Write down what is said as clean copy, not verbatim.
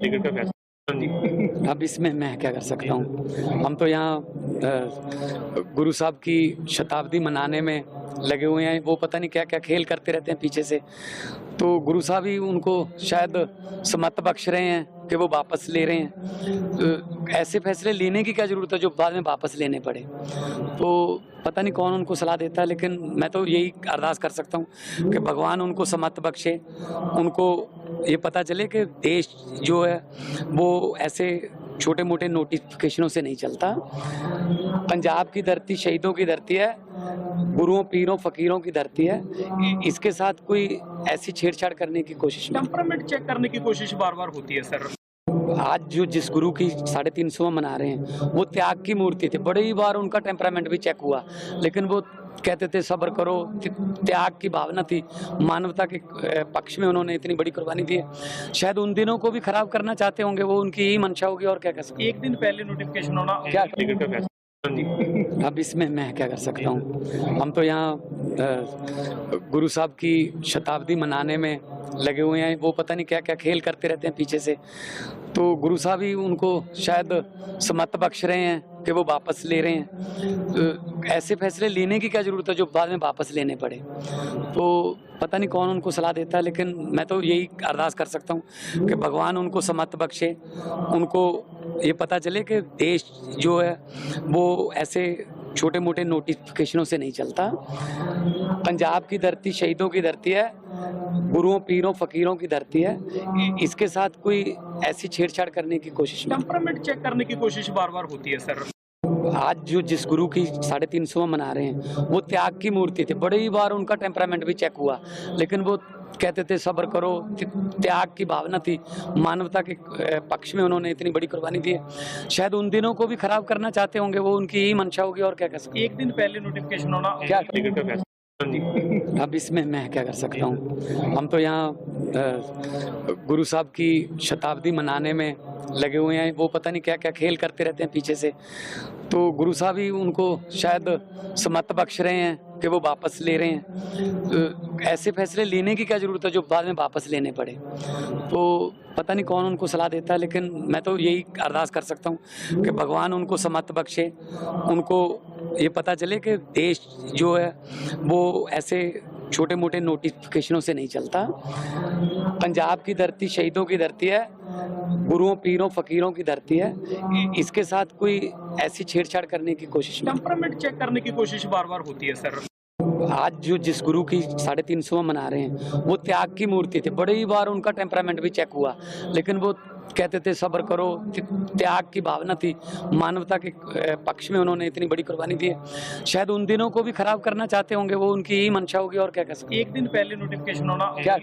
Ticket का फैसला। हाँ जी। अब इसमें मैं क्या कर सकता हूँ? हम तो यहाँ गुरु साहब की शताब्दी मनाने में लगे हुए हैं। वो पता नहीं क्या-क्या खेल करते रहते हैं पीछे से। तो गुरु साहब ही उनको शायद समत बख्श रहे हैं कि वो वापस ले रहे हैं। ऐसे फैसले लेने की क्या ज़रूरत है जो बाद में वापस लेने पड़े? तो पता नहीं कौन उनको सलाह देता है, लेकिन मैं तो यही अरदास कर सकता हूँ कि भगवान उनको समत बख्शे। उनको ये पता चले कि देश जो है वो ऐसे छोटे-मोटे नोटिफ़िकेशनों से नहीं चलता। पंजाब की धरती शहीदों की धरती है, गुरुओं, पीरों, फ़कीरों की धरती है। इसके साथ कोई ऐसी छेड़छाड़ करने की कोशिश मत। टेम्परामेंट चेक करने की कोशिश बार-बार होती है सर। आज जो जिस गुरु की 350वां मना रहे हैं, वो त्याग की मूर्ति थे। बड़ी बार उनका टेम्परामेंट भी चेक हुआ, लेकिन वो कहते थे सब्र करो। त्याग की भावना थी, मानवता के पक्ष में उन्होंने इतनी बड़ी कुर्बानी दी है। शायद उन दिनों को भी खराब करना चाहते होंगे, वो उनकी यही मंशा होगी और क्या कर सकते एक दिन पहले नोटिफिकेशन होना क्या टिकट का फैसला। हाँ जी। हैं। अब इसमें मैं क्या कर सकता हूँ? हम तो यहाँ गुरु साहब की शताब्दी मनाने में लगे हुए हैं। वो पता नहीं क्या-क्या खेल करते रहते हैं पीछे से। तो गुरु साहब ही उनको शायद समत बख्श रहे हैं कि वो वापस ले रहे हैं। ऐसे फैसले लेने की क्या ज़रूरत है जो बाद में वापस लेने पड़े? तो पता नहीं कौन उनको सलाह देता है, लेकिन मैं तो यही अरदास कर सकता हूँ कि भगवान उनको समत बख्शे। उनको ये पता चले कि देश जो है वो ऐसे छोटे-मोटे नोटिफ़िकेशनों से नहीं चलता। पंजाब की धरती शहीदों की धरती है, गुरुओं, पीरों, फ़कीरों की धरती है। इसके साथ कोई ऐसी छेड़छाड़ करने की कोशिश मत। टेम्परामेंट चेक करने की कोशिश बार-बार होती है सर। आज जो जिस गुरु की 350वां मना रहे हैं, वो त्याग की मूर्ति थे। बड़ी बार उनका टेम्परामेंट भी चेक हुआ, लेकिन वो कहते थे सब्र करो। त्याग की भावना थी, मानवता के पक्ष में उन्होंने इतनी बड़ी कुर्बानी दी है। शायद उन दिनों को भी खराब करना चाहते होंगे, वो उनकी यही मंशा होगी और क्या कर सकते एक दिन पहले नोटिफिकेशन होना क्या टिकट का फैसला। हाँ जी। हैं। अब इसमें मैं क्या कर सकता हूँ? हम तो यहाँ गुरु साहब की शताब्दी मनाने में लगे हुए हैं। वो पता नहीं क्या-क्या खेल करते रहते हैं पीछे से। तो गुरु साहब ही उनको शायद समत बख्श रहे हैं कि वो वापस ले रहे हैं। ऐसे फैसले लेने की क्या ज़रूरत है जो बाद में वापस लेने पड़े? तो पता नहीं कौन उनको सलाह देता है, लेकिन मैं तो यही अरदास कर सकता हूँ कि भगवान उनको समत बख्शे। उनको ये पता चले कि देश जो है वो ऐसे छोटे-मोटे नोटिफ़िकेशनों से नहीं चलता। पंजाब की धरती शहीदों की धरती है, गुरुओं, पीरों, फ़कीरों की धरती है। इसके साथ कोई ऐसी छेड़छाड़ करने की कोशिश मत। टेम्परामेंट चेक करने की कोशिश बार-बार होती है सर। आज जो जिस गुरु की 350वां मना रहे हैं, वो त्याग की मूर्ति थे। बड़ी बार उनका टेम्परामेंट भी चेक हुआ, लेकिन वो कहते थे सब्र करो। त्याग की भावना थी, मानवता के पक्ष में उन्होंने इतनी बड़ी कुर्बानी दी है। शायद उन दिनों को भी खराब करना चाहते होंगे, वो उनकी यही मंशा होगी और क्या कर सकते एक दिन पहले नोटिफिकेशन होना क्या